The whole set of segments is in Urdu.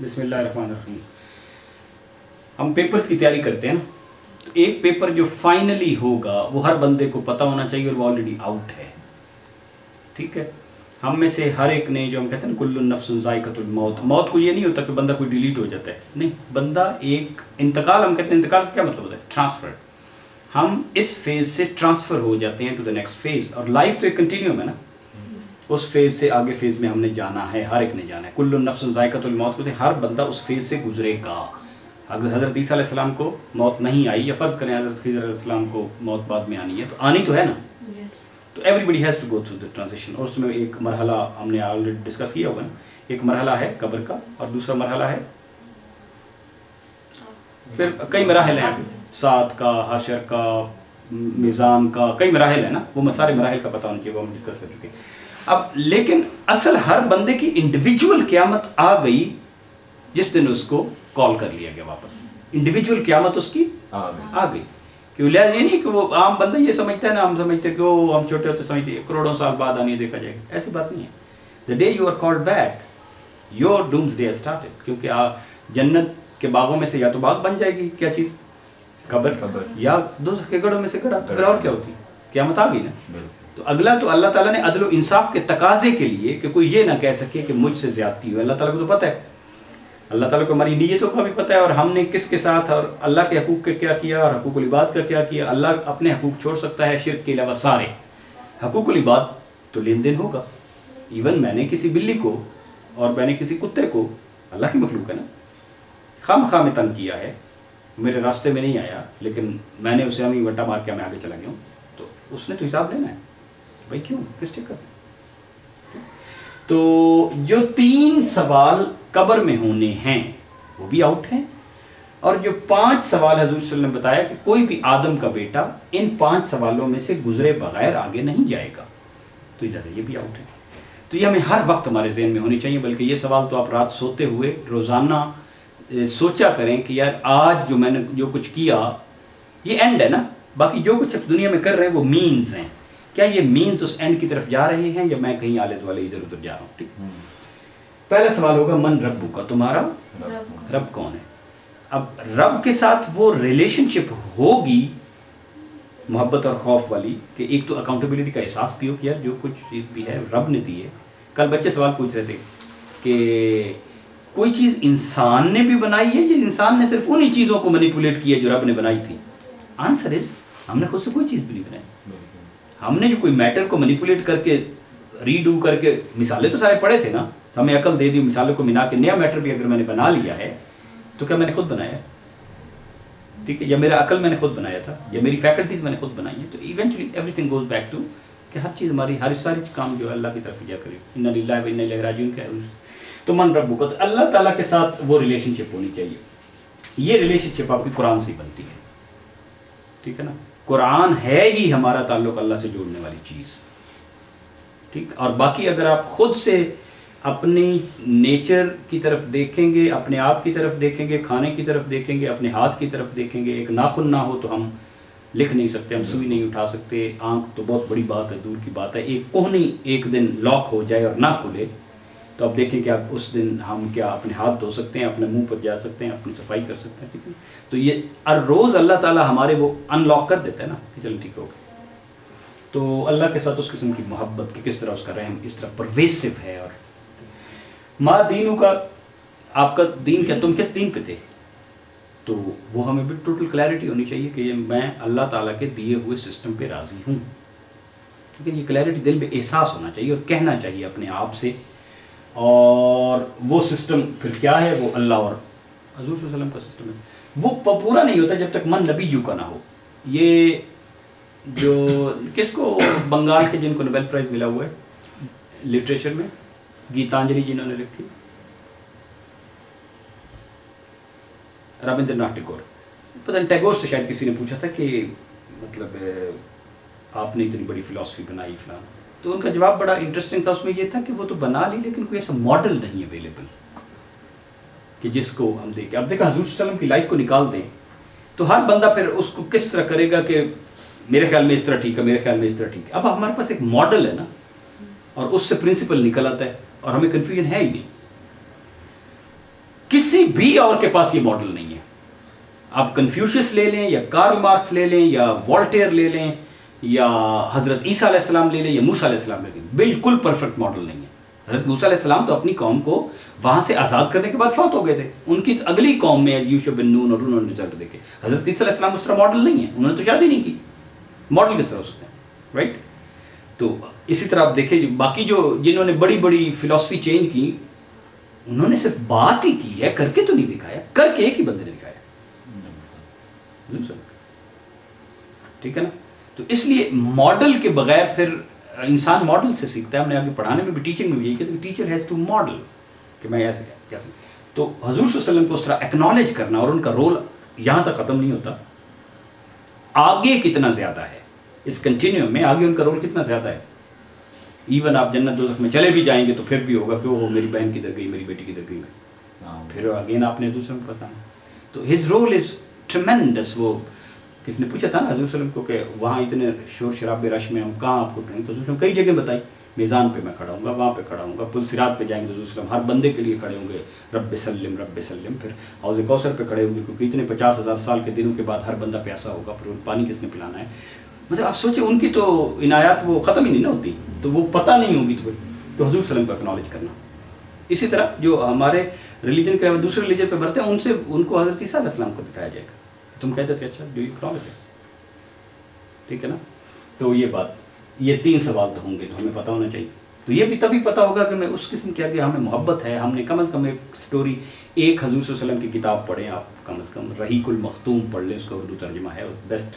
بسم اللہ الرحمن الرحیم. ہم پیپرز کی تیاری کرتے ہیں نا, تو ایک پیپر جو فائنلی ہوگا وہ ہر بندے کو پتہ ہونا چاہیے اور وہ آلریڈی آؤٹ ہے. ٹھیک ہے, ہم میں سے ہر ایک نے, جو ہم کہتے ہیں نا کل نفس ذائقۃ الموت, موت کو یہ نہیں ہوتا کہ بندہ کوئی ڈیلیٹ ہو جاتا ہے, نہیں, بندہ ایک انتقال, ہم کہتے ہیں انتقال کا کیا مطلب ہوتا ہے, ٹرانسفر. ہم اس فیز سے ٹرانسفر ہو جاتے ہیں ٹو دا نیکسٹ فیز, اور لائف تو ایک کنٹینیوم ہے نا, اس فیز سے آگے فیز میں ہم نے جانا ہے, ہر ایک نے جانا ہے. کل نفس ذائقۃ الموت کو ہر بندہ اس فیز سے گزرے گا. اگر حضرت عیسیٰ علیہ السلام کو موت نہیں آئی, یا فرض کریں حضرت خضر علیہ السلام کو موت بعد میں آنی ہے, تو آنی تو ہے نا, تو everybody has to go through the transition. اور اس میں ایک مرحلہ ہم نے آلریڈی ڈسکس کیا ہوگا نا, ایک مرحلہ ہے قبر کا, اور دوسرا مرحلہ ہے, پھر کئی مراحل ہیں, سات کا, حشر کا, میزان کا, کئی مراحل ہیں نا, وہ سارے مراحل کا پتہ ہونا چاہیے, وہ ہم ڈسکس کر چکے. اب لیکن اصل ہر بندے کی انڈیویجول قیامت آ گئی جس دن اس کو کال کر لیا گیا واپس. انڈیویجول قیامت اس کی آ گئی. کہ لہٰذا یہ نہیں کہ وہ عام بندہ یہ سمجھتا ہے نا, ہم سمجھتے ہیں کہ وہ ہم چھوٹے ہوتے سمجھتے ہیں کروڑوں سال بعد آنی دیکھا جائے گا, ایسی بات نہیں ہے. The day you are called back your doomsday started. کیونکہ جنت کے باغوں میں سے یا تو باغ بن جائے گی, کیا چیز, قبر, یا دوزخ کے گڑھوں میں سے گڑھا, پھر اور کیا ہوتی, قیامت آ گئی نا. تو اگلا تو اللہ تعالیٰ نے عدل و انصاف کے تقاضے کے لیے کہ کوئی یہ نہ کہہ سکے کہ مجھ سے زیادتی ہوئی. اللہ تعالیٰ کو تو پتہ ہے, اللہ تعالیٰ کو ہماری نیتوں کا بھی پتہ ہے, اور ہم نے کس کے ساتھ اور اللہ کے حقوق کا کیا کیا اور حقوق العباد کا کیا کیا. اللہ اپنے حقوق چھوڑ سکتا ہے شرک کے علاوہ سارے. حقوق العباد تو لین دین ہوگا. ایون میں نے کسی بلی کو اور میں نے کسی کتے کو, اللہ کی مخلوق ہے نا, خام خواہ میں تنگ کیا ہے, میرے راستے میں نہیں آیا, لیکن میں نے اسے ہمیں وٹا مار کے میں آگے چلا گیا ہوں, تو اس نے تو حساب لینا ہے بھائی, کیوں, کس چکر میں. تو جو 3 سوال قبر میں ہونے ہیں وہ بھی آؤٹ ہیں, اور جو 5 سوال حضور صلی اللہ علیہ وسلم نے بتایا کہ کوئی بھی آدم کا بیٹا ان 5 سوالوں میں سے گزرے بغیر آگے نہیں جائے گا, تو ادھر یہ بھی آؤٹ ہے. تو یہ ہمیں ہر وقت ہمارے ذہن میں ہونی چاہیے. بلکہ یہ سوال تو آپ رات سوتے ہوئے روزانہ سوچا کریں کہ یار آج جو میں نے جو کچھ کیا یہ اینڈ ہے نا, باقی جو کچھ دنیا میں کر رہے ہیں وہ مینز ہیں. کیا یہ مینز اس اینڈ کی طرف جا رہے ہیں, یا میں کہیں آلے دوالے ادھر ادھر جا رہا ہوں. ٹھیک, پہلا سوال ہوگا من ربو کا, تمہارا رب کون ہے. اب رب کے ساتھ وہ ریلیشن شپ ہوگی محبت اور خوف والی, کہ ایک تو اکاؤنٹیبلٹی کا احساس بھی ہو کہ یار جو کچھ چیز بھی ہے رب نے دی ہے. کل بچے سوال پوچھ رہے تھے کہ کوئی چیز انسان نے بھی بنائی ہے یا انسان نے صرف انہی چیزوں کو مینیپولیٹ کیا جو رب نے بنائی تھی. آنسر از ہم نے خود سے کوئی چیز بھی نہیں بنائی. ہم نے جو کوئی میٹر کو مینیپولیٹ کر کے ری ڈو کر کے, مثالیں تو سارے پڑے تھے نا, ہمیں عقل دے دی, مثالوں کو ملا کے نیا میٹر بھی اگر میں نے بنا لیا ہے تو کیا میں نے خود بنایا ہے. ٹھیک ہے, یا میرا عقل میں نے خود بنایا تھا, یا میری فیکلٹیز میں نے خود بنائی ہیں. تو eventually everything goes back to کہ ہر چیز ہماری, ہر ساری کام جو ہے اللہ کی طرف جا کرے. انا للہ و انا الیہ راجعون کا. تو من ربک, تو اللہ تعالیٰ کے ساتھ وہ ریلیشن شپ ہونی چاہیے. یہ ریلیشن شپ آپ کی قرآن سے بنتی ہے. ٹھیک ہے نا, قرآن ہے ہی ہمارا تعلق اللہ سے جوڑنے والی چیز. ٹھیک, اور باقی اگر آپ خود سے اپنی نیچر کی طرف دیکھیں گے, اپنے آپ کی طرف دیکھیں گے, کھانے کی طرف دیکھیں گے, اپنے ہاتھ کی طرف دیکھیں گے, ایک ناخن نہ ہو تو ہم لکھ نہیں سکتے, ہم سوئی نہیں اٹھا سکتے, آنکھ تو بہت بڑی بات ہے, دور کی بات ہے, ایک کوہنی ایک دن لاک ہو جائے اور نہ کھلے تو آپ دیکھیں کہ آپ اس دن ہم کیا اپنے ہاتھ دھو سکتے ہیں, اپنے منہ پر جا سکتے ہیں, اپنی صفائی کر سکتے ہیں. ٹھیک ہے, تو یہ ہر روز اللہ تعالیٰ ہمارے وہ ان لاک کر دیتا ہے نا کہ چلو ٹھیک ہوگا. تو اللہ کے ساتھ اس قسم کی محبت کہ کس طرح اس کا رحم اس طرح پرویسو ہے. اور ما دینوں کا, آپ کا دین کیا, تم کس دین پہ تھے, تو وہ ہمیں بھی ٹوٹل کلیئرٹی ہونی چاہیے کہ میں اللہ تعالیٰ کے دیے ہوئے سسٹم پہ راضی ہوں. ٹھیک ہے, یہ کلیئرٹی دل میں احساس ہونا چاہیے اور کہنا چاہیے اپنے آپ سے. اور وہ سسٹم پھر کیا ہے, وہ اللہ اور حضور صلی اللہ علیہ وسلم کا سسٹم ہے. وہ پورا نہیں ہوتا جب تک من نبیو کا نہ ہو. یہ جو کس کو بنگال کے جن کو نوبل پرائز ملا ہوا ہے لٹریچر میں, گیتانجلی جنہوں نے لکھی, رابندر ناتھ ٹیگور, پتہ نہیں ٹیگور سے شاید کسی نے پوچھا تھا کہ مطلب آپ نے اتنی بڑی فلاسفی بنائی فلاں, تو ان کا جواب بڑا انٹرسٹنگ تھا. اس میں یہ تھا کہ وہ تو بنا لی لیکن کوئی ایسا ماڈل نہیں اویلیبل کہ جس کو ہم دیکھیں. اب دیکھیں حضور صلی اللہ علیہ وسلم کی لائف کو نکال دیں تو ہر بندہ پھر اس کو کس طرح کرے گا کہ میرے خیال میں اس طرح ٹھیک ہے, میرے خیال میں اس طرح ٹھیک ہے. اب ہمارے پاس ایک ماڈل ہے نا, اور اس سے پرنسپل نکل آتا ہے, اور ہمیں کنفیوژن ہے ہی نہیں. کسی بھی اور کے پاس یہ ماڈل نہیں ہے. آپ کنفیوشس لے لیں یا کارل مارکس لے لیں یا والٹیر لے لیں یا حضرت عیسیٰ علیہ السلام لے لیں یا موسیٰ علیہ السلام لے لیں, بالکل پرفیکٹ ماڈل نہیں ہے. حضرت موسیٰ علیہ السلام تو اپنی قوم کو وہاں سے آزاد کرنے کے بعد فوت ہو گئے تھے. ان کی اگلی قوم میں یوشع بن نون اور انہوں نے رزلٹ دیکھے. حضرت عیسیٰ علیہ السلام اس طرح ماڈل نہیں ہے, انہوں نے تو شادی نہیں کی, ماڈل کس طرح ہو سکتے ہیں, رائٹ. تو اسی طرح آپ دیکھیں باقی جو جنہوں نے بڑی بڑی فلاسفی چینج کی, انہوں نے صرف بات ہی کی ہے, کر کے تو نہیں دکھایا. کر کے ایک ہی بندے نے دکھایا, ٹھیک ہے نا. تو اس لیے ماڈل کے بغیر پھر انسان ماڈل سے سیکھتا ہے. ہم نے آگے پڑھانے میں بھی ٹیچنگ میں بھی یہی کہتے ہیں کہ ٹیچر ہیز ٹو ماڈل, کہ میں ایسے کیسے. تو حضور صلی اللہ علیہ وسلم کو اس طرح ایکنالج کرنا, اور ان کا رول یہاں تک ختم نہیں ہوتا, آگے کتنا زیادہ ہے اس کنٹینیوم میں, آگے ان کا رول کتنا زیادہ ہے. ایون آپ جنت دوزخ میں چلے بھی جائیں گے تو پھر بھی ہوگا کہ وہ میری بہن کدھر گئی, میری بیٹی کدھر گئی, پھر اگین آپ نے دوسروں کے پاس آنا. تو ہز رول از ٹریمینڈس. وہ کس نے پوچھا تھا نا حضور صلی اللہ علیہ وسلم کو کہ وہاں اتنے شور شرابے رش میں ہم کہاں آپ کو ڈھونڈیں, تو حضور صلی اللہ علیہ وسلم کئی جگہ بتائی. میزان پہ میں کھڑا ہوں گا, وہاں پہ کھڑا ہوں گا, پل صراط پہ جائیں گے تو حضور صلی اللہ علیہ وسلم ہر بندے کے لیے کھڑے ہوں گے, رب سلم رب سلم. پھر حوض کوثر پہ کھڑے ہوں گے کیونکہ اتنے 50,000 سال کے دنوں کے بعد ہر بندہ پیاسا ہوگا, پھر پانی کس نے پلانا ہے. مطلب آپ سوچیں ان کی تو عنایات وہ ختم ہی نہیں نہ ہوتی, تو وہ پتہ نہیں ہوگی. تو حضور صلی اللہ علیہ وسلم کو اکنالج کرنا. اسی طرح جو ہمارے ریلیجن کے علاوہ دوسرے ریلیجن پہ بڑھتے ہیں, ان سے ان کو حضرت عیسیٰ علیہ السلام کو دکھایا جائے گا. تم کہتے تھے اچھا جو اکنالج ہے, ٹھیک ہے نا. تو یہ بات, یہ 3 سوال تو ہوں گے تو ہمیں پتہ ہونا چاہیے. تو یہ بھی تبھی پتہ ہوگا کہ میں اس قسم کی, ہمیں محبت ہے, ہم نے کم از کم ایک سٹوری, ایک حضور صلی اللہ علیہ وسلم کی کتاب پڑھیں آپ, کم از کم رحیق المختوم پڑھ لیں, اس کا اردو ترجمہ ہے, بیسٹ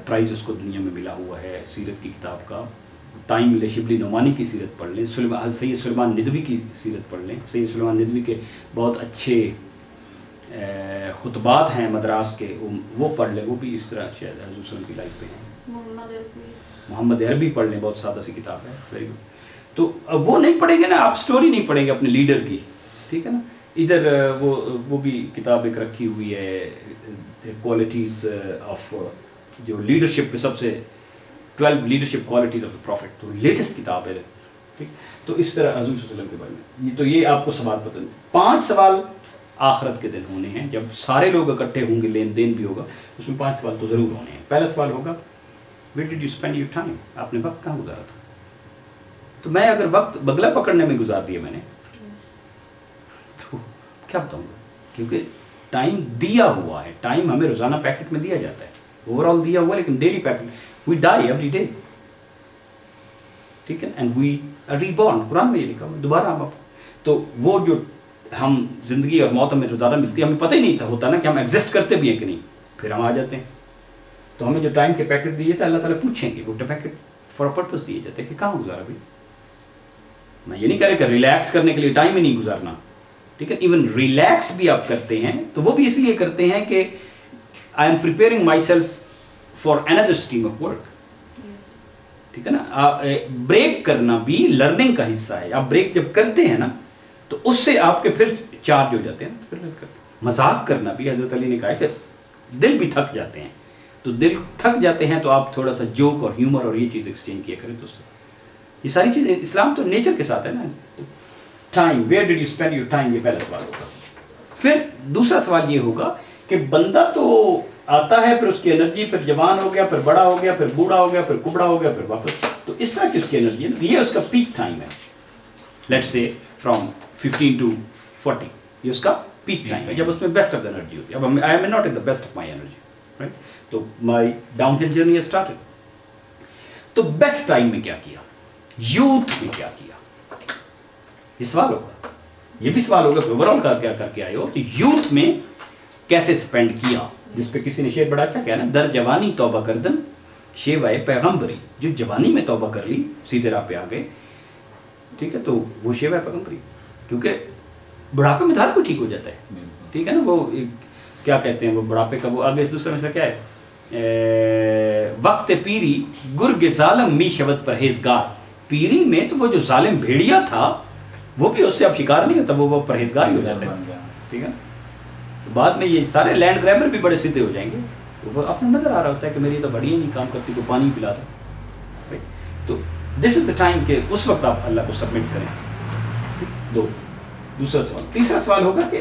پرائز اس کو دنیا میں ملا ہوا ہے سیرت کی کتاب کا. ٹائم ملے شبلی نعمانی کی سیرت پڑھ لیں, سید سلیمان ندوی کی سیرت پڑھ لیں. سید سلیمان ندوی کے بہت اچھے خطبات ہیں مدراس کے, وہ پڑھ لیں, وہ بھی اس طرح شاید حضور صلی اللہ علیہ وسلم کی لائف پہ ہیں. محمد عربی پڑھ لیں, بہت سادہ سی کتاب ہے, ویری گڈ. تو وہ نہیں پڑھیں گے نا آپ, سٹوری نہیں پڑھیں گے اپنے لیڈر کی, ٹھیک ہے نا. ادھر وہ بھی کتاب ایک رکھی ہوئی ہے, کوالٹیز آف, جو لیڈرشپ پہ سب سے 12 leadership qualities of the prophet, تو لیٹسٹ کتاب ہے, ٹھیک. تو اس طرح حضور صلی اللہ علیہ وسلم کے بارے میں تو یہ آپ کو سوال پتہ نہیں. 5 سوال آخرت کے دن ہونے ہیں, جب سارے لوگ اکٹھے ہوں گے, لین دین بھی ہوگا, اس میں 5 سوال تو ضرور ہونے ہیں. پہلا سوال ہوگا where did you spend your time, آپ نے وقت کہاں گزارا تھا. تو میں اگر وقت بگلا پکڑنے میں گزار دیا میں نے, تو کیا بتاؤں گا, کیونکہ ٹائم دیا ہوا ہے. ٹائم ہمیں روزانہ پیکٹ میں دیا جاتا ہے, اوور آل دیا ہوا ہے, لیکن daily packet, we die every day, ٹھیک ہے, and we are reborn. Quran میں یہ لکھا ہوا ہے, دوبارہ ہم تو وہ جو ہم زندگی اور موت ہمیں جو زیادہ ملتی ہے, ہمیں پتہ ہی نہیں ہوتا نا کہ ہم ایگزسٹ کرتے بھی ہیں کہ نہیں, پھر ہم آ جاتے ہیں. تو ہمیں جو ٹائم کے پیکٹ دیے تھے اللہ تعالیٰ پوچھیں گے, وہ پیکٹ فار پرپز دیے جاتے ہیں کہ کہاں گزارا بھائی. میں یہ نہیں کہہ رہا کہ ریلیکس کرنے کے لیے ٹائم ہی نہیں گزارنا, ٹھیک ہے. ایون ریلیکس بھی آپ کرتے ہیں تو وہ بھی اس لیے کرتے ہیں کہ I am preparing my self for another stream of work, ٹھیک ہے نا. بریک کرنا بھی لرننگ کا حصہ ہے. آپ بریک جب کرتے ہیں نا تو اس سے آپ کے پھر چارج ہو جاتے ہیں. مذاق کرنا بھی, حضرت علی نے کہا کہ دل بھی تھک جاتے ہیں, تو دل تھک جاتے ہیں تو آپ تھوڑا سا جوک اور ہیومر اور یہ چیز ایکسچینج کیا کریں. تو اس سے یہ ساری چیزیں, اسلام تو نیچر کے ساتھ ہے نا. Time, where did you spend your time, یہ پہلا سوال ہوگا. پھر دوسرا سوال یہ ہوگا کہ بندہ تو آتا ہے, پھر اس کی انرجی, پھر جوان ہو گیا, پھر بڑا ہو گیا, پھر بوڑھا ہو گیا, پھر کبڑا ہو گیا, پھر واپس. تو اس طرح کی اس کی انرجی ہے, یہ اس کا پیک ٹائم ہے. لیٹس سے فرام 15 to 40, یہ اس کا پیک ٹائم ہے, جب اس میں بیسٹ آف دا انرجی ہوتی ہے. اب I am not in the best of my energy, right. تو مائی ڈاؤن ہل جرنی ہیز اسٹارٹڈ. تو بیسٹ ٹائم میں کیا کیا, یوتھ میں کیا کیا, یہ سوال ہوگا. یہ بھی سوال ہوگا کہ اوور آل کا کیا کر کے آئے ہو, تو یوتھ میں کیسے اسپینڈ کیا. جس پہ کسی نے شعر بڑا اچھا کہا نا, در جوانی توبہ کردن شیوائے پیغمبری, جو جوانی میں توبہ کر لی سیدھے راہ پہ آ گئے, ٹھیک ہے. تو وہ شیوائے پیغمبری, کیونکہ بڑھاپے میں تو ہر کوئی ٹھیک ہو جاتا ہے, ٹھیک ہے نا. وہ کیا کہتے ہیں, وہ بڑھاپے کا وہ آگے اس دوسرے میں سے کیا ہے, وقت پیری گرگ ظالم می شبد پرہیزگار. پیری میں تو وہ جو ظالم بھیڑیا تھا وہ بھی اس سے اب شکار نہیں ہوتا, وہ پرہیزگار ہی ہو جاتا ہے, ٹھیک ہے. تو بعد میں یہ سارے لینڈ گریبر بھی بڑے سیدھے ہو جائیں گے. وہ اپنا نظر آ رہا ہوتا ہے کہ میری تو بڑی نہیں کام کرتی, کو پانی پلا دو. تو دس از دا ٹائم کہ اس وقت آپ اللہ کو سبمٹ کریں. دوسرا سوال. تیسرا سوال ہوگا کہ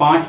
5